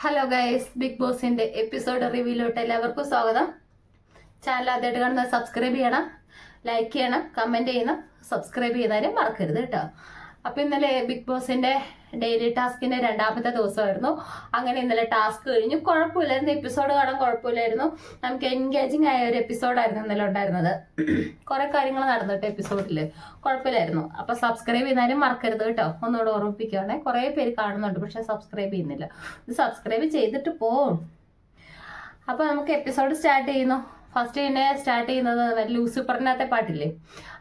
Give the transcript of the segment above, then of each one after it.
Hello guys, big ബോസിന്റെ episode റിവ്യൂലോട്ട് എല്ലാവർക്കും സ്വാഗതം. ചാനൽ ആദ്യമായിട്ട് കാണുന്നത് സബ്സ്ക്രൈബ് ചെയ്യണം, ലൈക്ക് ചെയ്യണം, കമന്റ് ചെയ്യണം, സബ്സ്ക്രൈബ് ചെയ്താലും മറക്കരുത് കേട്ടോ. അപ്പൊ ഇന്നലെ ബിഗ് ബോസിന്റെ ഡെയിലി ടാസ്കിന്റെ രണ്ടാമത്തെ ദിവസമായിരുന്നു. അങ്ങനെ ഇന്നലെ ടാസ്ക് കഴിഞ്ഞു. കുഴപ്പമില്ലായിരുന്നു, എപ്പിസോഡ് കാണാൻ കുഴപ്പമില്ലായിരുന്നു. നമുക്ക് എൻഗേജിങ് ആയ ഒരു എപ്പിസോഡായിരുന്നു ഇന്നലെ ഉണ്ടായിരുന്നത്. കുറെ കാര്യങ്ങൾ നടന്നിട്ട് എപ്പിസോഡില് കുഴപ്പമില്ലായിരുന്നു. അപ്പൊ സബ്സ്ക്രൈബ് ചെയ്താലും മറക്കരുത് കേട്ടോ. ഒന്നുകൂടെ ഓർമ്മിപ്പിക്കുകയാണെ. കുറെ പേര് കാണുന്നുണ്ട്, പക്ഷെ സബ്സ്ക്രൈബ് ചെയ്യുന്നില്ല. ഇത് സബ്സ്ക്രൈബ് ചെയ്തിട്ട് പോവും. അപ്പൊ നമുക്ക് എപ്പിസോഡ് സ്റ്റാർട്ട് ചെയ്യുന്നു. ഫസ്റ്റ് തന്നെ സ്റ്റാർട്ട് ചെയ്യുന്നത് ലൂസിഫറിനകത്തെ പാട്ടില്ലേ,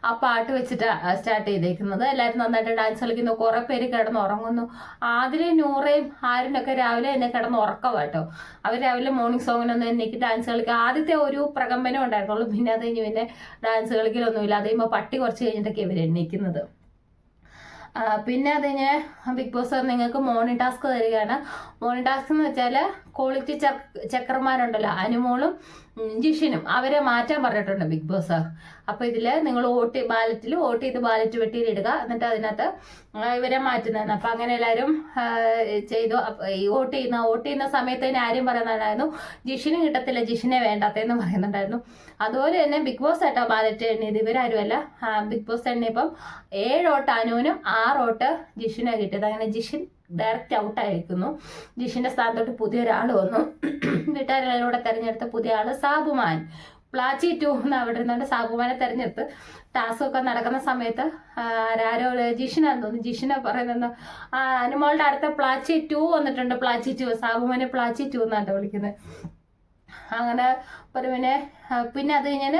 ആ പാട്ട് വെച്ചിട്ട് സ്റ്റാർട്ട് ചെയ്തേക്കുന്നത്. എല്ലാവരും നന്നായിട്ട് ഡാൻസ് കളിക്കുന്നു, കുറെ പേര് കിടന്ന് ഉറങ്ങുന്നു. ആദിലും നൂറയും ആരിനൊക്കെ രാവിലെ തന്നെ കിടന്ന് ഉറക്കമാട്ടോ. അവർ രാവിലെ മോർണിംഗ് സോങ്ങിനൊന്നും എനിക്ക് ഡാൻസ് കളിക്കുക. ആദ്യത്തെ ഒരു പ്രകമ്പനം ഉണ്ടായിരുന്നുള്ളൂ, പിന്നെ അത് കഴിഞ്ഞ് പിന്നെ ഡാൻസ് കളിക്കലൊന്നുമില്ല. അത് കഴിയുമ്പോൾ പട്ടി കുറച്ച് കഴിഞ്ഞിട്ടൊക്കെ ഇവർ എണീക്കുന്നത്. പിന്നെ അത് കഴിഞ്ഞ് ബിഗ് ബോസ് നിങ്ങൾക്ക് മോർണിംഗ് ടാസ്ക് തരികയാണ്. മോർണിംഗ് ടാസ്ക് എന്ന് വെച്ചാൽ ക്വാളിറ്റി ചെക്കർമാരുണ്ടല്ലോ, അനുമോളും ജിഷിനും, അവരെ മാറ്റാൻ പറഞ്ഞിട്ടുണ്ട് ബിഗ് ബോസ്. അപ്പൊ ഇതില് നിങ്ങൾ വോട്ട് ചെയ്ത് ബാലറ്റ് വെട്ടിയിലിടുക, എന്നിട്ട് അതിനകത്ത് ഇവരെ മാറ്റുന്നതാണ്. അപ്പൊ അങ്ങനെ എല്ലാവരും ചെയ്തു. ഈ വോട്ട് ചെയ്യുന്ന സമയത്ത് തന്നെ ആരും പറയുന്നുണ്ടായിരുന്നു ജിഷിന് കിട്ടത്തില്ല, ജിഷിനെ വേണ്ടാത്തെന്ന് പറയുന്നുണ്ടായിരുന്നു. അതുപോലെ തന്നെ ബിഗ് ബോസ് ആയിട്ടോ ബാലറ്റ് എണ്ണിയത്, ഇവരാരുമല്ല. ബിഗ് ബോസ് എണ്ണിയപ്പം 7 വോട്ട് അനുവിനും 6 വോട്ട് ജിഷിനെ കിട്ടിയത്. അങ്ങനെ ജിഷിൻ ഡയറക്റ്റ് ഔട്ട് ആയിരിക്കുന്നു. ജിഷിന്റെ സ്ഥാനത്തോട്ട് പുതിയൊരാൾ വന്നു. വീട്ടുകാരെല്ലാവരും തെരഞ്ഞെടുത്ത പുതിയ ആള് സാബുമാൻ. പ്ലാച്ചി 2 എന്ന് അവിടെ ഇരുന്നുകൊണ്ട് സാബുമാനെ തെരഞ്ഞെടുത്ത് ടാസ്ക് ഒക്കെ നടക്കുന്ന സമയത്ത് ആരോ ജിഷിനാന്ന് തോന്നുന്നു, ജിഷിനെ പറയുന്നത് അനുമോളുടെ അടുത്ത പ്ലാച്ചി 2 വന്നിട്ടുണ്ട്. പ്ലാച്ചി 2 സാബുമാനെ പ്ലാച്ചി 2 എന്നാണ് വിളിക്കുന്നത്. അങ്ങനെ പിന്നെ അത് കഴിഞ്ഞാൽ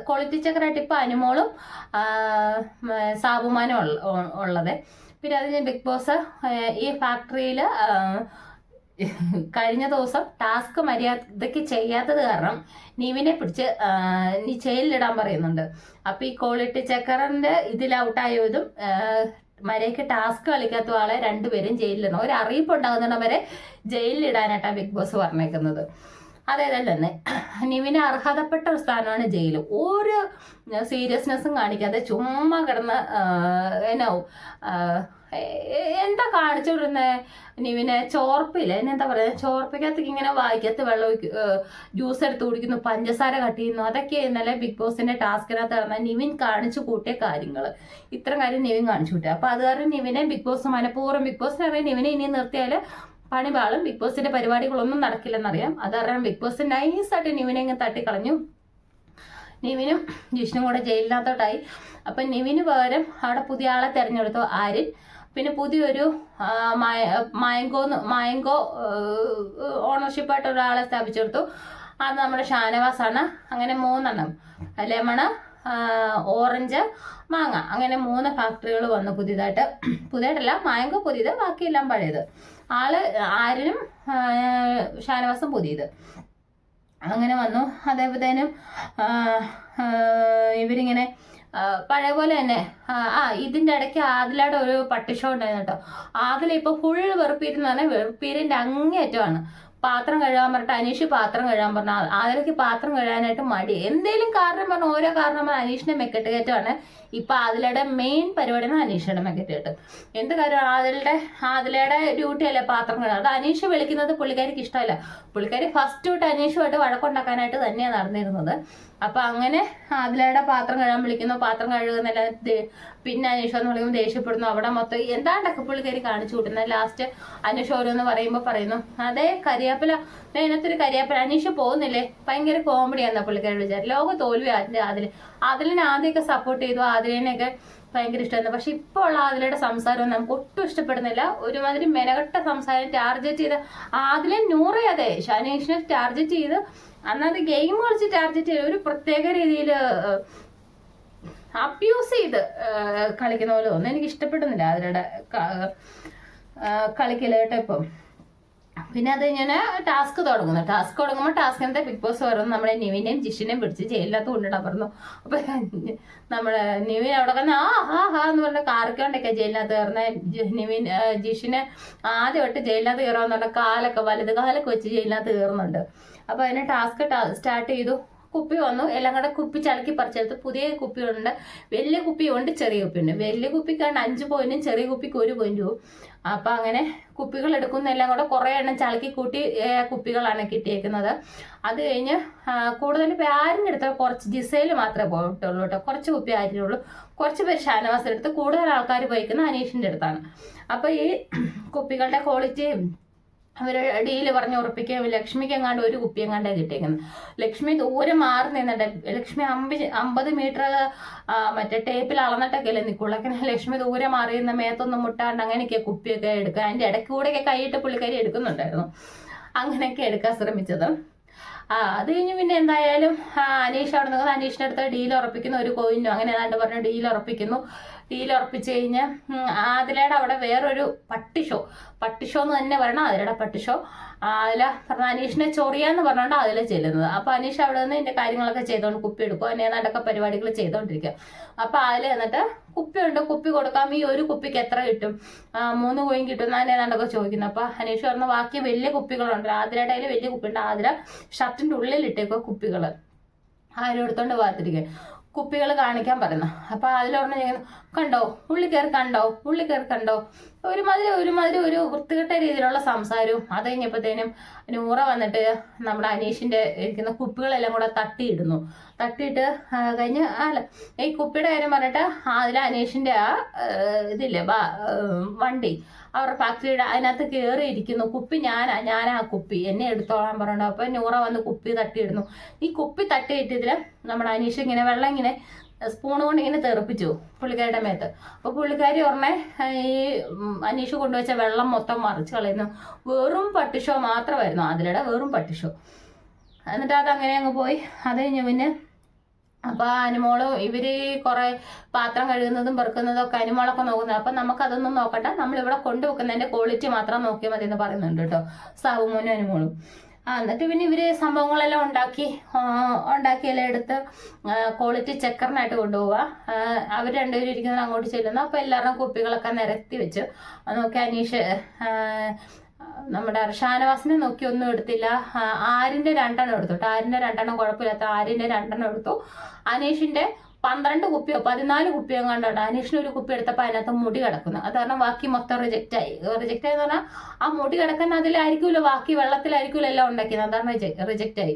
ക്വാളിറ്റി ചെക്കറായിട്ട് ഇപ്പൊ അനുമോളും സാബുമാനും ഉള്ളത്. പിന്നെ അത് കഴിഞ്ഞ് ബിഗ് ബോസ് ഈ ഫാക്ടറിയിൽ കഴിഞ്ഞ ദിവസം ടാസ്ക് മര്യാദയ്ക്ക് ചെയ്യാത്തത് കാരണം നിവിനെ പിടിച്ച് ജയിലിലിടാൻ പറയുന്നുണ്ട്. അപ്പൊ ഈ ക്വാളിറ്റി ചെക്കറിന്റെ ഇതിൽ ഔട്ടായതും മര്യാദയ്ക്ക് ടാസ്ക് കളിക്കാത്ത ആളെ 2 പേരും ജയിലിലിടണം. ഒരു അറിയിപ്പ് ഉണ്ടാകുന്നവരെ ജയിലിലിടാനായിട്ടാണ് ബിഗ് ബോസ് പറഞ്ഞേക്കുന്നത്. അതേതല്ല തന്നെ നിവിന് അർഹതപ്പെട്ട ഒരു സ്ഥാനമാണ് ജയിൽ. ഒരു സീരിയസ്നെസ്സും കാണിക്കാതെ ചുമ്മാ കിടന്ന് എന്താ കാണിച്ചുകൊണ്ടിരുന്നത് നിവിനെ? ചോർപ്പില്ല, എന്നെന്താ പറയുക, ചോർപ്പിക്കകത്തേക്ക് ഇങ്ങനെ വായിക്കകത്ത് വെള്ളം ജ്യൂസ് എടുത്ത് കുടിക്കുന്നു, പഞ്ചസാര കട്ട് ചെയ്യുന്നു. അതൊക്കെ ഇന്നലെ ബിഗ് ബോസിന്റെ ടാസ്കിനകത്ത് നടന്ന നിവിൻ കാണിച്ചു കൂട്ടിയ കാര്യങ്ങൾ. ഇത്തരം കാര്യം നിവിൻ കാണിച്ചു കൂട്ടിയ. അപ്പൊ അത് കാരണം നിവിനെ ബിഗ് ബോസ് മനഃപൂർവ്വം, ബിഗ് ബോസിനറിയാം നിവിനെ ഇനി നിർത്തിയാൽ പണിപാളും, ബിഗ് ബോസിന്റെ പരിപാടികളൊന്നും നടക്കില്ലെന്നറിയാം. അതറിയാം ബിഗ് ബോസ് നൈസായിട്ട് നിവിനെ ഇങ്ങനെ തട്ടിക്കളഞ്ഞു. നിവിനും ജിഷ്ണും കൂടെ ജയിലിനകത്തോട്ടായി. അപ്പൊ നിവിന് പകരം അവിടെ പുതിയ ആളെ തെരഞ്ഞെടുത്തു, ആര്യൻ. പിന്നെ പുതിയൊരു മായങ്കോ ഓണർഷിപ്പായിട്ട് ഒരാളെ സ്ഥാപിച്ചെടുത്തു. അത് നമ്മുടെ ഷാനവാസാണ്. അങ്ങനെ 3 എണ്ണം, ലെമണ്, ഓറഞ്ച്, മാങ്ങ, അങ്ങനെ 3 ഫാക്ടറികൾ വന്നു പുതിയതായിട്ടല്ല, മായങ്കോ പുതിയത്, ബാക്കിയെല്ലാം പഴയത്. ആര്യനും ഷാനവാസും പുതിയത് അങ്ങനെ വന്നു. അതേപോലെത്തേനും ഇവരിങ്ങനെ പഴയ പോലെ തന്നെ ഇതിന്റെ ഇടയ്ക്ക് ആദിലയുടെ ഒരു പട്ടി ഷോ ഉണ്ടായിരുന്നു കേട്ടോ. ആദില ഇപ്പൊ ഫുൾ വെറുപ്പീരെന്ന് പറഞ്ഞാൽ വെറുപ്പീരിന്റെ അങ്ങേയറ്റമാണ്. പാത്രം കഴുകാൻ പറഞ്ഞിട്ട് അനീഷ് പാത്രം കഴുകാൻ പറഞ്ഞു. ആദിലയ്ക്ക് പാത്രം കഴുകാനായിട്ട് മടി. എന്തേലും കാരണം പറഞ്ഞ ഓരോ കാരണം അനീഷിനെ മെക്കെട്ട് കയറ്റമാണ്. ഇപ്പൊ ആദിലയുടെ മെയിൻ പരിപാടിയാണ് അനീഷയുടെ മെക്കെട്ട് കയറ്റം. എന്ത് കാര്യം ആദിലയുടെ ഡ്യൂട്ടി അല്ലേ പാത്രം കഴുകുക. അത് അനീഷ് വിളിക്കുന്നത് പുള്ളിക്കാരിക്ക് ഇഷ്ടമല്ല. പുള്ളിക്കാരി ഫസ്റ്റ് തൊട്ട് അനീഷുമായിട്ട് വഴക്കുണ്ടാക്കാനായിട്ട് തന്നെയാണ് നടന്നിരുന്നത്. അപ്പൊ അങ്ങനെ ആദിലയുടെ പാത്രം കഴുകാൻ വിളിക്കുന്നു, പാത്രം കഴുകുന്നില്ല. പിന്നെ അനീഷ് എന്ന് വിളിക്കുമ്പോൾ ദേഷ്യപ്പെടുന്നു. അവിടെ മൊത്തം എന്താണ്ടൊക്കെ പുള്ളിക്കാരി കാണിച്ചു കൂട്ടുന്നത്. ലാസ്റ്റ് അനീഷ് ഓരോന്ന് പറയുമ്പോൾ പറയുന്നു, അതേ കരിയാപ്പില, അതിനകത്തൊരു കരിയാപ്പില. അനീഷ് പോകുന്നില്ലേ, ഭയങ്കര കോമഡിയാണെന്നാ പുള്ളിക്കാരി വിചാരിച്ചു. ലോക തോൽവി അതിലിനെ ആദ്യമൊക്കെ സപ്പോർട്ട് ചെയ്തു, ആദിലിനെയൊക്കെ ഭയങ്കര ഇഷ്ടമായിരുന്നു. പക്ഷെ ഇപ്പോൾ ഉള്ള ആദിലയുടെ സംസാരം നമുക്ക് ഒട്ടും ഇഷ്ടപ്പെടുന്നില്ല. ഒരുമാതിരി മെനകെട്ട സംസാരം. ടാർഗറ്റ് ചെയ്ത് ആദിലെ 100 അതെ ഷാനീഷിനെ ടാർഗറ്റ് ചെയ്ത് അന്നത് ഗെയിം കളിച്ച് ടാർഗറ്റ് ചെയ്ത് ഒരു പ്രത്യേക രീതിയിൽ അബ്യൂസ് ചെയ്ത് കളിക്കുന്ന പോലെ തോന്നുന്നു. എനിക്ക് ഇഷ്ടപ്പെടുന്നില്ല അതിലൂടെ കളിക്കല് കേട്ടോ ഇപ്പം. പിന്നെ അത് ഇങ്ങനെ ടാസ്ക് തുടങ്ങുമ്പോൾ ടാസ്കിനത്തെ ബിഗ് ബോസ് പറയുന്നു നമ്മുടെ നിവിനെയും ജിഷിനെയും പിടിച്ച് ജയിലിനകത്ത് കൊണ്ടിടാൻ പറഞ്ഞു. അപ്പൊ നമ്മുടെ നിവിൻ അവിടെ തന്നെ ഹാ എന്ന് പറഞ്ഞ കാർക്കൊണ്ടൊക്കെ ജയിലിനകത്ത് കയറുന്ന ജിഷിനെ ആദ്യമായിട്ട് ജയിലിനകത്ത് കയറാന്ന് പറഞ്ഞ വലത് കാലൊക്കെ വെച്ച് ജയിലിനകത്ത് കയറുന്നുണ്ട്. അപ്പൊ അതിന് ടാസ്ക് സ്റ്റാർട്ട് ചെയ്തു. കുപ്പി വന്നു. എല്ലാം കൂടെ കുപ്പി ചലക്കി പറിച്ചെടുത്ത് പുതിയ കുപ്പിയുണ്ട്, വലിയ കുപ്പിയുണ്ട്, ചെറിയ കുപ്പിയുണ്ട്. വലിയ കുപ്പിക്കാണ് 5 പോയിന്റും ചെറിയ കുപ്പിക്ക് 1 പോയിന്റും. അപ്പം അങ്ങനെ കുപ്പികൾ എടുക്കുന്ന എല്ലാം കൂടെ കുറേ എണ്ണം ചലക്കി കൂട്ടി കുപ്പികളാണ് കിട്ടിയേക്കുന്നത്. അത് കഴിഞ്ഞ് കൂടുതൽ പേര് ആരിൻ്റെ അടുത്ത് കുറച്ച് ജിസയിൽ മാത്രമേ പോയിട്ടുള്ളൂ കേട്ടോ. കുറച്ച് കുപ്പി ആരിനുള്ളൂ. കുറച്ച് പേര് ഷാനവാസിൻ്റെ അടുത്ത്, കൂടുതൽ ആൾക്കാർ പോയിക്കുന്ന അനീഷിൻ്റെ അടുത്താണ്. അപ്പോൾ ഈ കുപ്പികളുടെ ക്വാളിറ്റി അവർ ഡീല് പറഞ്ഞ് ഉറപ്പിക്കുകയും ലക്ഷ്മിക്ക് എങ്ങാണ്ട് 1 കുപ്പി എങ്ങാണ്ടേ കിട്ടിയേക്കുന്നത്. ലക്ഷ്മി ദൂരെ മാറി നിന്നിട്ട്, ലക്ഷ്മി 50 മീറ്റർ മറ്റേ ടേപ്പിൽ അളന്നിട്ടൊക്കെയല്ലേ നിൽക്കുള്ളൂ. അങ്ങനെ ലക്ഷ്മി ദൂരെ മാറി നിന്ന് മേത്തൊന്നും മുട്ടാണ്ട് അങ്ങനെയൊക്കെ കുപ്പിയൊക്കെ എടുക്കുക. അതിൻ്റെ ഇടയ്ക്ക് കൂടെയൊക്കെ കൈയിട്ട് പുള്ളിക്കാരി എടുക്കുന്നുണ്ടായിരുന്നു. അങ്ങനെയൊക്കെ എടുക്കാൻ ശ്രമിച്ചത്. അത് കഴിഞ്ഞ് പിന്നെ എന്തായാലും അനീഷ് അവിടെ നിൽക്കുന്നത്. അനീഷിൻ്റെ അടുത്ത് ഡീൽ ഉറപ്പിക്കുന്നു, 1 കോയിനോ അങ്ങനെ ഏതാണ്ട് പറഞ്ഞ് ഡീൽ ഉറപ്പിക്കുന്നു. ഡീൽ ഉറപ്പിച്ച് കഴിഞ്ഞ് ആതിലയുടെ അവിടെ വേറൊരു പട്ടിഷോ എന്ന് തന്നെ പറയണം, ആതിലയുടെ പട്ടിഷോ. അതിൽ പറഞ്ഞ അനീഷിനെ ചൊറിയാന്ന് പറഞ്ഞുകൊണ്ട് അതിൽ ചെല്ലുന്നത്. അപ്പോൾ അനീഷ് അവിടെ നിന്ന് ഇതിൻ്റെ കാര്യങ്ങളൊക്കെ ചെയ്തുകൊണ്ട് കുപ്പി എടുക്കും, അതിന് ഏതാണ്ടൊക്കെ പരിപാടികൾ ചെയ്തുകൊണ്ടിരിക്കുക. അപ്പോൾ അതിൽ എന്നിട്ട് കുപ്പിയുണ്ട്, കുപ്പി കൊടുക്കാം, ഈ 1 കുപ്പിക്ക് എത്ര കിട്ടും, 3 കോയിൻ കിട്ടും, അതിന് ഏതാണ്ടൊക്കെ ചോദിക്കുന്നു. അപ്പോൾ അനീഷ് പറഞ്ഞ ബാക്കി വലിയ കുപ്പികളുണ്ട്, ആതിലയുടെ കയ്യിൽ വലിയ കുപ്പിയുണ്ട്, ആതിര ഷർട്ടിൻ്റെ ഉള്ളിലിട്ടേക്കോ കുപ്പികൾ ആരും എടുത്തോണ്ട് പോകാത്തിരിക്കുക. കുപ്പികൾ കാണിക്കാൻ പറയുന്നു. അപ്പോൾ അതിലൊരെണ്ണം ചെയ്യുന്നു, കണ്ടോ ഉള്ളി കയറി കണ്ടോ. ഒരുമാതിരി ഒരു വൃത്തികെട്ട രീതിയിലുള്ള സംസാരവും. അത് കഴിഞ്ഞപ്പോഴത്തേനും നൂറ വന്നിട്ട് നമ്മുടെ അനീഷിൻ്റെ ഇരിക്കുന്ന കുപ്പികളെല്ലാം കൂടെ തട്ടിയിട്ട് കഴിഞ്ഞ് ഈ കുപ്പിയുടെ കാര്യം പറഞ്ഞിട്ട് അതിൽ അനീഷിൻ്റെ ഇതില്ലേ വണ്ടി അവരുടെ ഫാക്ടറിയുടെ അതിനകത്ത് കയറിയിരിക്കുന്നു. കുപ്പി ഞാനാ കുപ്പി, എന്നെ എടുത്തോളാൻ പറഞ്ഞു. അപ്പോൾ നൂറ വന്ന് കുപ്പി തട്ടിയിടുന്നു. ഈ കുപ്പി തട്ടിയിട്ടതിൽ നമ്മുടെ അനീഷ് ഇങ്ങനെ വെള്ളം ഇങ്ങനെ സ്പൂൺ കൊണ്ട് ഇങ്ങനെ തെറിപ്പിച്ചു പുള്ളിക്കാരുടെ മേത്ത്. അപ്പോൾ പുള്ളിക്കാരി പറഞ്ഞേ ഈ അനീഷ് കൊണ്ടുവച്ച വെള്ളം മൊത്തം മറിച്ച് കളയുന്നു. വെറും പട്ടിഷോ മാത്രമായിരുന്നു അതിലൂടെ, വെറും പട്ടിഷോ. എന്നിട്ട് അതങ്ങനെ അങ്ങ് പോയി. അത് കഴിഞ്ഞ് പിന്നെ അപ്പോൾ അനുമോള് ഇവർ കുറേ പാത്രം കഴുകുന്നതും പെറുക്കുന്നതും ഒക്കെ അനുമോളൊക്കെ നോക്കുന്നത്. അപ്പം നമുക്കതൊന്നും നോക്കണ്ട, നമ്മളിവിടെ കൊണ്ടുവെക്കുന്നതിൻ്റെ ക്വാളിറ്റി മാത്രം നോക്കിയാൽ മതി എന്ന് പറയുന്നുണ്ട് കേട്ടോ സാബുമോനും അനുമോളും. എന്നിട്ട് പിന്നെ ഇവർ സംഭവങ്ങളെല്ലാം ഉണ്ടാക്കിയെല്ലാം എടുത്ത് ക്വാളിറ്റി ചെക്കറിനായിട്ട് കൊണ്ടുപോവുക. അവർ രണ്ടുപേരും ഇരിക്കുന്നത് അങ്ങോട്ട് ചെല്ലുന്നു. അപ്പോൾ എല്ലാവരുടെയും കുപ്പികളൊക്കെ നിരത്തി വെച്ച് നോക്കി. അനീഷ് നമ്മുടെ ഷാനവാസിനെ നോക്കി ഒന്നും എടുത്തില്ല. ആരിൻ്റെ 2 എണ്ണം എടുത്തു. ആരിൻ്റെ 2 എണ്ണം കുഴപ്പമില്ലാത്ത ആരിൻ്റെ 2 എണ്ണം എടുത്തു. അനീഷിൻ്റെ 12 കുപ്പിയോ 14 കുപ്പിയോ കണ്ടോണ്ട് അനീഷിന് 1 കുപ്പി എടുത്തപ്പോൾ അതിനകത്ത് മുടി കിടക്കുന്നു. അത് കാരണം ബാക്കി മൊത്തം റിജക്റ്റായി എന്ന് പറഞ്ഞാൽ ആ മുടി കിടക്കുന്ന അതിലായിരിക്കുമല്ലോ, ബാക്കി വെള്ളത്തിലായിരിക്കുമല്ലോ എല്ലാം ഉണ്ടാക്കിയത്. അതാണ് റിജക്റ്റായി.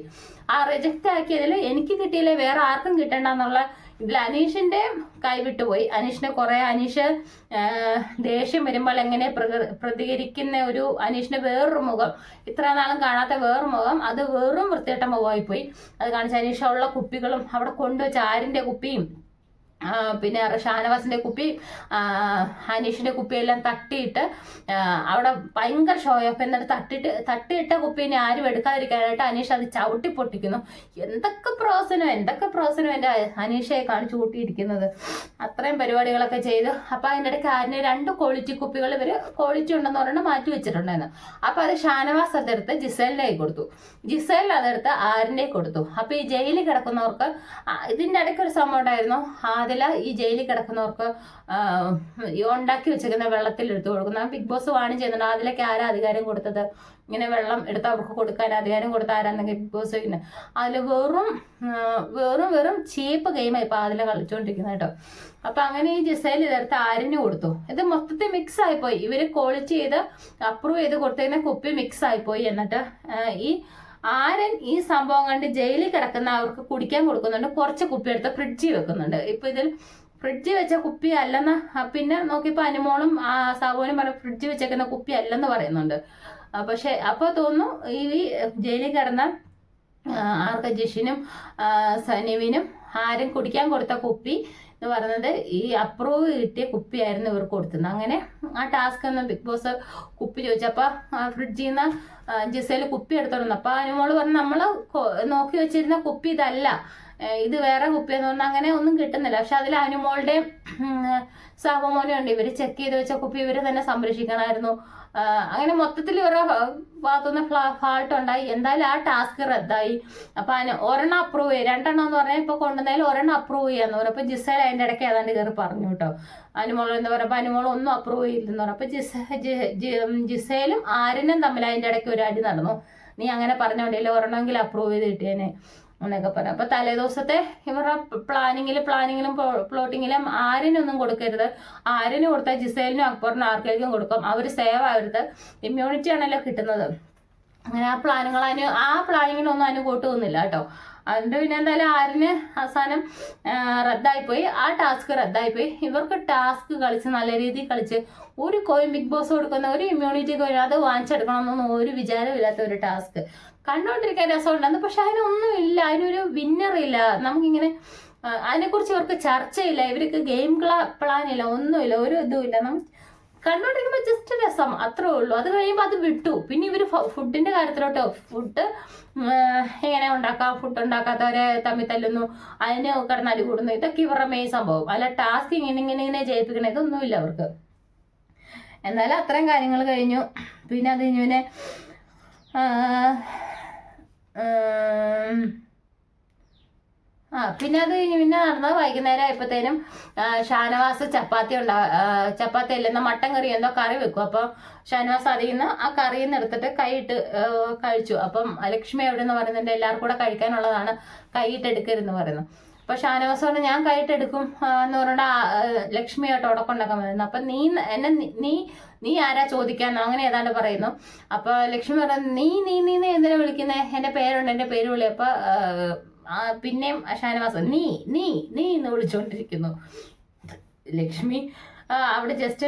ആ റിജക്റ്റ് ആക്കിയതിൽ എനിക്ക് കിട്ടിയില്ലേ വേറെ ആർക്കും കിട്ടണ്ടെന്നുള്ള ഇതിൽ അനീഷിൻ്റെ കൈവിട്ടുപോയി. അനീഷ് ദേഷ്യം വരുമ്പോൾ എങ്ങനെ പ്രതികരിക്കുന്ന ഒരു അനീഷിൻ്റെ വേറൊരു മുഖം, ഇത്ര നാളും കാണാത്ത വേറൊരു മുഖം, അത് വെറും വൃത്തികെട്ട മുഖമായിപ്പോയി. അത് കാണിച്ച അനീഷുള്ള കുപ്പികളും അവിടെ കൊണ്ടുവച്ച ആരിൻ്റെ കുപ്പിയും പിന്നെ ഷാനവാസിൻ്റെ കുപ്പി അനീഷിൻ്റെ കുപ്പിയെല്ലാം തട്ടിയിട്ട് അവിടെ ഭയങ്കര ഷോ ഓഫ്. എന്നിട്ട് തട്ടിയിട്ട കുപ്പീനെ ആരും എടുക്കാതിരിക്കാനായിട്ട് അനീഷ് അത് ചവിട്ടി പൊട്ടിക്കുന്നു. എന്തൊക്കെ പ്രോസനം എൻ്റെ അനീഷയെ കാണിച്ചു കൂട്ടിയിരിക്കുന്നത്. അത്രയും പരിപാടികളൊക്കെ ചെയ്തു. അപ്പോൾ അതിൻ്റെ ഇടയ്ക്ക് ആരിന് 2 ക്വാളിറ്റി കുപ്പികൾ ഇവർ ക്വാളിറ്റി ഉണ്ടെന്ന് പറഞ്ഞാൽ മാറ്റി വെച്ചിട്ടുണ്ടായിരുന്നു. അപ്പോൾ അത് ഷാനവാസ് അതെടുത്ത് ജിസേലിൻ്റെ കൊടുത്തു. ജിസേൽ അതെടുത്ത് ആരിൻ്റെ കൊടുത്തു. അപ്പോൾ ഈ ജയിലിൽ കിടക്കുന്നവർക്ക് ഇതിൻ്റെ ഇടയ്ക്ക് ഒരു സംഭവം ഉണ്ടായിരുന്നു. അതിൽ ഈ ജയിലിൽ കിടക്കുന്നവർക്ക് ഉണ്ടാക്കി വെച്ചിരിക്കുന്ന വെള്ളത്തിൽ എടുത്തു കൊടുക്കുന്ന ബിഗ് ബോസ് വാണി ചെയ്യുന്നുണ്ട്. അതിലേക്ക് ആരാ അധികാരം കൊടുത്തത്? ഇങ്ങനെ വെള്ളം എടുത്ത് അവർക്ക് കൊടുക്കാൻ അധികാരം കൊടുത്ത ആരാന്നെങ്കിൽ ബിഗ് ബോസ് ചെയ്യുന്നത്. അതിൽ വെറും ചീപ്പ് ഗെയിമായി ഇപ്പോൾ അതിൽ കളിച്ചുകൊണ്ടിരിക്കുന്നത് കേട്ടോ. അപ്പം അങ്ങനെ ഈ ജിസേൽ ഇതെടുത്ത് ആരിന് കൊടുത്തു. ഇത് മൊത്തത്തിൽ മിക്സ് ആയിപ്പോയി. ഇവർ ക്വാളിറ്റി ചെയ്ത് അപ്രൂവ് ചെയ്ത് കൊടുത്തതിന് കുപ്പി മിക്സ് ആയിപ്പോയി. എന്നിട്ട് ഈ ആരൻ ഈ സംഭവം കണ്ട് ജയിലിൽ കിടക്കുന്ന അവർക്ക് കുടിക്കാൻ കൊടുക്കുന്നുണ്ട്. കുറച്ച് കുപ്പി എടുത്ത് ഫ്രിഡ്ജിൽ വെക്കുന്നുണ്ട്. ഇപ്പം ഇതിൽ ഫ്രിഡ്ജിൽ വെച്ച കുപ്പി അല്ലെന്ന് പിന്നെ നോക്കിയപ്പോൾ അനുമോളും സാബുവിനും ഫ്രിഡ്ജിൽ വെച്ചേക്കുന്ന കുപ്പി അല്ലെന്ന് പറയുന്നുണ്ട്. പക്ഷെ അപ്പോൾ തോന്നുന്നു ഈ ജയിലിൽ കിടന്ന ജിഷിനും സനീവിനും ആരും കുടിക്കാൻ കൊടുത്ത കുപ്പി എന്ന് പറയുന്നത് ഈ അപ്രൂവ് കിട്ടിയ കുപ്പിയായിരുന്നു ഇവർക്ക് കൊടുത്തത്. അങ്ങനെ ആ ടാസ്ക് ഒന്ന് ബിഗ് ബോസ് കുപ്പി ചോദിച്ചപ്പോൾ ഫ്രിഡ്ജിൽ നിന്ന് ജിസേൽ കുപ്പി എടുത്തോളുന്നു. അപ്പോൾ അനുമോള് പറഞ്ഞു നമ്മൾ നോക്കി വെച്ചിരുന്ന കുപ്പി ഇതല്ല, ഇത് വേറെ കുപ്പിയെന്ന് പറഞ്ഞാൽ അങ്ങനെ ഒന്നും കിട്ടുന്നില്ല. പക്ഷെ അതിൽ അനുമോളുടെ സാബുമോനും ഉണ്ട്. ഇവർ ചെക്ക് ചെയ്ത് വെച്ച കുപ്പി ഇവർ തന്നെ സംരക്ഷിക്കണമായിരുന്നു. അങ്ങനെ മൊത്തത്തിൽ ഇവരുടെ ഭാഗത്തുനിന്ന് ഫാൾട്ട് ഉണ്ടായി. എന്തായാലും ആ ടാസ്ക് റദ്ദായി. അപ്പം ഒരെണ്ണം അപ്രൂവ് ചെയ്യുക, 2 എണ്ണം എന്ന് പറഞ്ഞാൽ ഇപ്പോൾ കൊണ്ടുവന്നതിൽ ഒരെണ്ണം അപ്രൂവ് ചെയ്യാന്ന് പറയും. അപ്പോൾ ജിസേൽ അതിൻ്റെ ഇടയ്ക്ക് ഏതാണ്ട് കയറി പറഞ്ഞു കേട്ടോ അനുമോൾ എന്ന് പറയുമ്പോൾ അനുമോൾ ഒന്നും അപ്രൂവ് ചെയ്തില്ലെന്ന് പറഞ്ഞു. അപ്പോൾ ജിസേലും ആരിനും തമ്മിൽ അതിൻ്റെ ഇടയ്ക്ക് ഒരു അടി നടന്നു. നീ അങ്ങനെ പറഞ്ഞോണ്ടില്ല, ഒരെണ്ണമെങ്കിലും അപ്രൂവ് ചെയ്ത് കിട്ടിയേനെ. എന്നൊക്കെ പറഞ്ഞു. അപ്പൊ തലേദിവസത്തെ ഇവരുടെ പ്ലാനിങ്ങിലും പ്ലോട്ടിങ്ങിലും ആരിനൊന്നും കൊടുക്കരുത്. ആരിന് കൊടുത്താൽ ജിസേലിനും അക്ബറിനും ആർക്കെങ്കിലും കൊടുക്കും, അവർ സേവ് ആവരുത്, ഇമ്മ്യൂണിറ്റി ആണല്ലോ കിട്ടുന്നത്. അങ്ങനെ ആ പ്ലാനിങ്ങിനൊന്നും അതിന് കൂട്ടുന്നില്ല കേട്ടോ. അതുകൊണ്ട് പിന്നെ എന്തായാലും ആരിന് അവസാനം റദ്ദായിപ്പോയി, ആ ടാസ്ക് റദ്ദായിപ്പോയി. ഇവർക്ക് ടാസ്ക് കളിച്ച് നല്ല രീതിയിൽ കളിച്ച് ഒരു കോയിൻ ബിഗ് ബോസ് കൊടുക്കുന്ന ഒരു ഇമ്മ്യൂണിറ്റി കോയിൻ അത് വാങ്ങിച്ചെടുക്കണമെന്നൊന്നും ഒരു വിചാരമില്ലാത്ത ഒരു ടാസ്ക്. കണ്ടുകൊണ്ടിരിക്കാൻ രസമുണ്ടായിരുന്നു, പക്ഷെ അതിനൊന്നും ഇല്ല, അതിനൊരു വിന്നർ ഇല്ല. നമുക്കിങ്ങനെ അതിനെക്കുറിച്ച് ഇവർക്ക് ചർച്ചയില്ല, ഇവർക്ക് ഗെയിം പ്ലാൻ ഇല്ല, ഒന്നുമില്ല, ഒരു ഇതുമില്ല. നമുക്ക് കണ്ടോണ്ടിരിക്കുമ്പോൾ ജസ്റ്റ് രസം അത്രേ ഉള്ളൂ. അത് കഴിയുമ്പോൾ അത് വിട്ടു. പിന്നെ ഇവർ ഫുഡിന്റെ കാര്യത്തിലോട്ടോ, ഫുഡ് എങ്ങനെ ഉണ്ടാക്കാം, ഫുഡ് ഉണ്ടാക്കാത്തവരെ തമ്മിൽ തല്ലുന്നു, അതിന് കിടന്ന് അടി കൂടുന്നു, ഇതൊക്കെ ഇവരുടെ മെയിൻ സംഭവം. അല്ല ടാസ്ക് ഇങ്ങനെ ജയിപ്പിക്കണം, ഇതൊന്നുമില്ല അവർക്ക്. എന്നാലും അത്രയും കാര്യങ്ങൾ കഴിഞ്ഞു. പിന്നെ അത് ഇങ്ങനെ പിന്നെ നടന്നത് വൈകുന്നേരം ആയപ്പോഴത്തേനും ഷാനവാസ് ചപ്പാത്തി അല്ലെന്ന മട്ടൻ കറി എന്തോ കറി വെക്കും. അപ്പോൾ ഷാനവാസ് അതിൽ നിന്ന് ആ കറിയിൽ നിന്ന് എടുത്തിട്ട് കൈയിട്ട് കഴിച്ചു. അപ്പം ലക്ഷ്മി എവിടെയെന്ന് പറയുന്നുണ്ട്, എല്ലാവർക്കും കൂടെ കഴിക്കാനുള്ളതാണ്, കൈയിട്ട് എടുക്കരുതെന്ന് പറയുന്നു. അപ്പൊ ഷാനവാസ് പറഞ്ഞു ഞാൻ കൈയിട്ട് എടുക്കും എന്ന് പറഞ്ഞിട്ട് ലക്ഷ്മിയായിട്ട് ഉടക്കുണ്ടാക്കാൻ പറയുന്നു. അപ്പൊ നീ ആരാ ചോദിക്കാന്നോ അങ്ങനെ ഏതാണ്ട് പറയുന്നു. അപ്പൊ ലക്ഷ്മി പറഞ്ഞു നീ എന്തിനാ വിളിക്കുന്നേ, എന്റെ പേരുണ്ട്, എന്റെ പേര് വിളി. അപ്പൊ പിന്നെയും ഷാനവാസ് നീ എന്ന് വിളിച്ചോണ്ടിരിക്കുന്നു. ലക്ഷ്മി അവിടെ ജസ്റ്റ്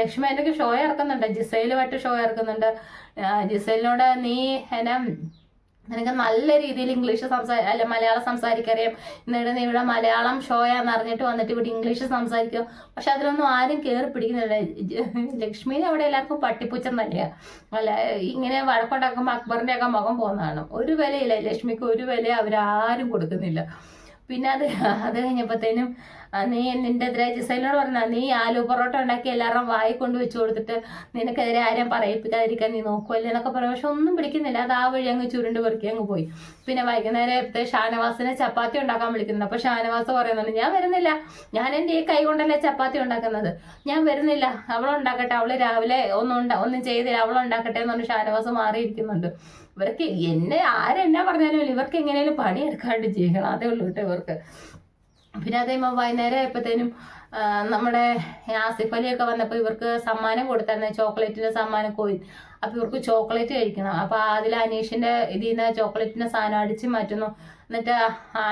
ലക്ഷ്മി അതിൻ്റെ ഷോ ഇറക്കുന്നുണ്ട്, ജിസൈലുമായിട്ട് ഷോ ഇറക്കുന്നുണ്ട്. ജിസൈലിനോട് നീ നിനക്ക് നല്ല രീതിയിൽ ഇംഗ്ലീഷ് അല്ല മലയാളം സംസാരിക്കറിയാം, എന്നിട്ട് നീ ഇവിടെ മലയാളം ഷോയാന്ന് അറിഞ്ഞിട്ട് വന്നിട്ട് ഇവിടെ ഇംഗ്ലീഷ് സംസാരിക്കും. പക്ഷെ അതിലൊന്നും ആരും കയറി പിടിക്കുന്നില്ല. ലക്ഷ്മീനെ അവിടെ എല്ലാവർക്കും പട്ടിപ്പൂച്ചം തന്നെയാണ്. അല്ല ഇങ്ങനെ വഴക്കുണ്ടാക്കുമ്പോൾ അക്ബറിന്റെ ഒക്കെ മുഖം പോകുന്നതാണ്. ഒരു വിലയില്ല ലക്ഷ്മിക്ക്, ഒരു വില അവരാരും കൊടുക്കുന്നില്ല. പിന്നെ അത് കഴിഞ്ഞപ്പോഴത്തേനും നിന്റെ എതിരെ ജിസൈലിനോട് പറഞ്ഞാൽ നീ ആലു പൊറോട്ട ഉണ്ടാക്കി എല്ലാവരും വായി കൊണ്ട് വെച്ച് കൊടുത്തിട്ട് നിനക്കെതിരെ ആരും പറയിപ്പിക്കാതിരിക്കാൻ നീ നോക്കുമല്ലേ എന്നൊക്കെ പറയും. പക്ഷെ ഒന്നും പിടിക്കുന്നില്ല, അത് ആ വഴി അങ്ങ് ചുരുണ്ട് പെറുക്കി അങ്ങ് പോയി. പിന്നെ വൈകുന്നേരത്തെ ഷാനവാസിനെ ചപ്പാത്തി ഉണ്ടാക്കാൻ വിളിക്കുന്നുണ്ട്. അപ്പൊ ഷാനവാസ് പറയുന്നുണ്ട് ഞാൻ വരുന്നില്ല, ഞാൻ എൻ്റെ ഈ കൈ കൊണ്ടല്ലേ ചപ്പാത്തി ഉണ്ടാക്കുന്നത്, ഞാൻ വരുന്നില്ല, അവളുണ്ടാക്കട്ടെ, അവള് രാവിലെ ഒന്നും ചെയ്തില്ല, അവളുണ്ടാക്കട്ടെ എന്ന് പറഞ്ഞ് ഷാനവാസ് മാറിയിരിക്കുന്നുണ്ട്. ഇവർക്ക് ആരെന്നാ പറഞ്ഞാലും ഇവർക്ക് എങ്ങനെയാലും പണിയെടുക്കാണ്ട് ചെയ്യണം, അതേ ഉള്ളൂ കേട്ടോ ഇവർക്ക്. പിന്നെ അതേമോ വൈകുന്നേരം ആയപ്പോഴത്തേനും നമ്മുടെ ആസിഫ് അലിയൊക്കെ വന്നപ്പോൾ ഇവർക്ക് സമ്മാനം കൊടുത്തായിരുന്നു, ചോക്ലേറ്റിന്റെ സമ്മാനം കോയിൻ. അപ്പൊ ഇവർക്ക് ചോക്ലേറ്റ് കഴിക്കണം. അപ്പൊ അതിൽ അനീഷിന്റെ ഇതിൽ നിന്ന് ചോക്ലേറ്റിന്റെ സാധനം അടിച്ച് മാറ്റുന്നു. എന്നിട്ട്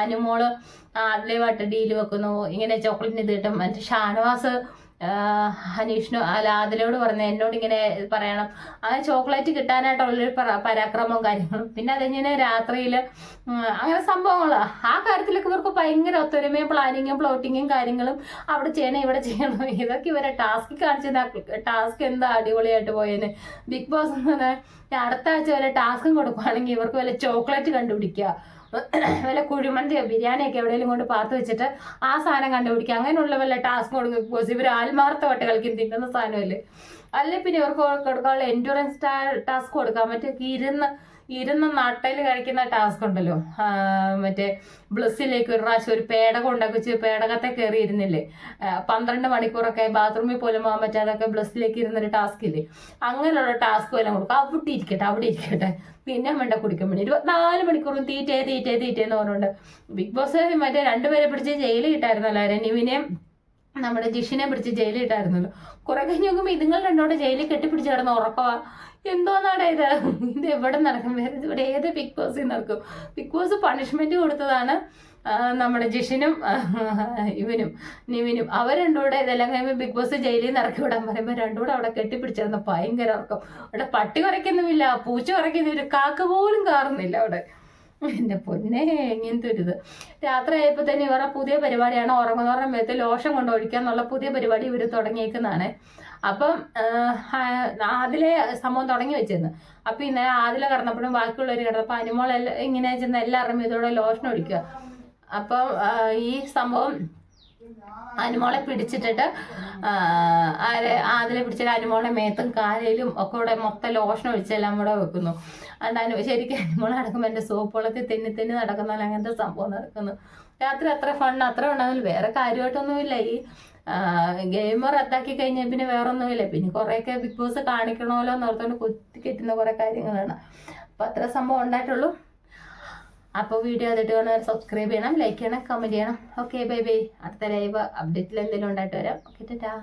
അനുമോള് അതിലേവായിട്ട് ഡീല് വെക്കുന്നു, ഇങ്ങനെ ചോക്ലേറ്റിന് ഇത് കിട്ടും. മറ്റേ ഷാനവാസ് ഹനീഷിനോ അല്ല അതിലോട് പറഞ്ഞു എന്നോട് ഇങ്ങനെ പറയണം, ആ ചോക്ലേറ്റ് കിട്ടാനായിട്ടുള്ളൊരു പരാക്രമവും കാര്യങ്ങളും. പിന്നെ അതിങ്ങനെ രാത്രിയിൽ അങ്ങനെ സംഭവങ്ങളാണ്. ആ കാര്യത്തിലൊക്കെ ഇവർക്ക് ഭയങ്കര ഒത്തൊരുമയും പ്ലാനിങ്ങും പ്ലോട്ടിങ്ങും കാര്യങ്ങളും, അവിടെ ചെയ്യണം ഇവിടെ ചെയ്യണം, ഇതൊക്കെ ഇവരെ ടാസ്ക് കാണിച്ചത്. ടാസ്ക് എന്താ അടിപൊളിയായിട്ട് പോയേന്. ബിഗ് ബോസ് എന്ന് പറഞ്ഞാൽ അടുത്ത ആഴ്ച വല്ല ടാസ്കും കൊടുക്കുകയാണെങ്കിൽ ഇവർക്ക് വല്ല ചോക്ലേറ്റ് കണ്ടുപിടിക്കുക, വല്ല കുഴിമന്തിയോ ബിരിയാണിയൊക്കെ എവിടെയെങ്കിലും കൊണ്ട് പാത്ത് വെച്ചിട്ട് ആ സാധനം കണ്ടുപിടിക്കുക, അങ്ങനെയുള്ള വല്ല ടാസ്ക് കൊടുക്കും. ബിക്കോസ് ഇവർ ആത്മാർത്ഥമായിട്ട് കളിക്കും, തിന്നുന്ന സാധനമല്ലേ. അല്ലെ പിന്നെ ഇവർക്ക് കൊടുക്കാനുള്ള എൻഡുറൻസ് ടാസ്ക് കൊടുക്കാൻ പറ്റും. ഇരുന്ന് നട്ടയിൽ കഴിക്കുന്ന ടാസ്ക് ഉണ്ടല്ലോ, മറ്റേ ബ്ലസ്സിലേക്ക് ഒരു പ്രാവശ്യം ഒരു പേടകം ഉണ്ടാക്കി വെച്ച് പേടകത്തെ കയറി ഇരുന്നില്ലേ 12 മണിക്കൂറൊക്കെ ബാത്റൂമിൽ പോലും പോകാൻ പറ്റാതൊക്കെ ബ്ലസ്സിലേക്ക് ഇരുന്നൊരു ടാസ്ക് ഇല്ലേ, അങ്ങനെയുള്ള ടാസ്ക് എല്ലാം കൊടുക്കും. അവിടെ ഇരിക്കട്ടെ പിന്നെ വേണ്ട കുടിക്കാൻ വേണ്ടി 24 മണിക്കൂറും തീറ്റേ എന്ന് പറഞ്ഞുകൊണ്ട്. ബിഗ് ബോസ് മറ്റേ 2 പേരെ പിടിച്ച് ജയിലിൽ ഇട്ടായിരുന്നല്ലോ, രനിവിനെയും നമ്മുടെ ജിഷിനെ പിടിച്ച് ജയിലിൽ ഇട്ടായിരുന്നല്ലോ. കുറെ കഴിഞ്ഞ് നോക്കുമ്പോൾ ഇതുങ്ങൾ രണ്ടോടെ ജയിലിൽ കെട്ടിപ്പിടിച്ച് കിടന്ന് ഉറക്കവാ. എന്തോന്നാണ് ഇത് എവിടെ നടക്കും, ഇവിടെ ഏത് ബിഗ് ബോസിൽ നടക്കും? ബിഗ് ബോസ് പണിഷ്മെന്റ് കൊടുത്തതാണ് നമ്മുടെ ജിഷിനും നിവിനും. അവർ രണ്ടുകൂടെ ഇതെല്ലാം കഴിയുമ്പോൾ ബിഗ് ബോസ് ജയിലിൽ നിന്ന് ഇറക്കി വിടാൻ പറയുമ്പോൾ രണ്ടുകൂടെ അവിടെ കെട്ടിപ്പിടിച്ചിരുന്ന ഭയങ്കര ഉറക്കം. അവിടെ പട്ടി കുറയ്ക്കുന്നുമില്ല, പൂച്ച കുറയ്ക്കുന്നില്ല, കാക്ക പോലും കാറുന്നില്ല അവിടെ. എൻ്റെ പൊന്നെ ഇങ്ങനത്തെ ഒരു ഇത്. രാത്രി ആയപ്പോൾ തന്നെ ഇവരുടെ പുതിയ പരിപാടിയാണ്, ഉറങ്ങുന്നവരുടെ മേത്ത് ലോഷൻ കൊണ്ട് ഒഴിക്കാന്നുള്ള പുതിയ പരിപാടി ഇവർ തുടങ്ങിയേക്കുന്നതാണ്. അപ്പം അതിലെ സംഭവം തുടങ്ങി വെച്ചിരുന്നു. അപ്പം ഇന്നലെ അതിലെ കിടന്നപ്പോഴും ബാക്കിയുള്ളവർ കിടന്നപ്പോൾ അനുമോളെല്ലാം ഇങ്ങനെ ചെന്ന് എല്ലാവരും ഇതോടെ ലോഷൻ ഒഴിക്കുക. അപ്പം ഈ സംഭവം അനുമോളെ പിടിച്ചിട്ടിട്ട് അതിലെ പിടിച്ചിട്ട് അനുമോളുടെ മേത്തും കാലയിലും ഒക്കെ കൂടെ മൊത്തം ലോഷൻ ഒഴിച്ചെല്ലാം കൂടെ വെക്കുന്നു. അതുകൊണ്ട് ശരിക്കും അനുമോളെ നടക്കുമ്പോൾ എൻ്റെ സോപ്പ് വെള്ളത്തിൽ തെന്നി നടക്കുന്ന അങ്ങനത്തെ സംഭവം നടക്കുന്നു. രാത്രി അത്ര ഫണ്ട് അത്ര ഉണ്ടാകുന്നില്ല, വേറെ കാര്യമായിട്ടൊന്നുമില്ല. ഈ ഗെയിം റദ്ദാക്കി കഴിഞ്ഞാൽ പിന്നെ വേറെ ഒന്നുമില്ല. പിന്നെ കുറേയൊക്കെ ബിഗ് ബോസ് കാണിക്കണമല്ലോ എന്ന് ഓർത്തുകൊണ്ട് കുത്തിക്കെറ്റുന്ന കുറേ കാര്യങ്ങളാണ്. അപ്പം അത്ര സംഭവം ഉണ്ടായിട്ടുള്ളൂ. അപ്പോൾ വീഡിയോ ആദ്യമായിട്ട് കാണുന്നവർ സബ്സ്ക്രൈബ് ചെയ്യണം, ലൈക്ക് ചെയ്യണം, കമൻറ്റ് ചെയ്യണം. Okay bye bye. അടുത്ത ലൈവ് അപ്ഡേറ്റിൽ എന്തെങ്കിലും ഉണ്ടായിട്ട് വരാം. ഓക്കെ ടാറ്റാ.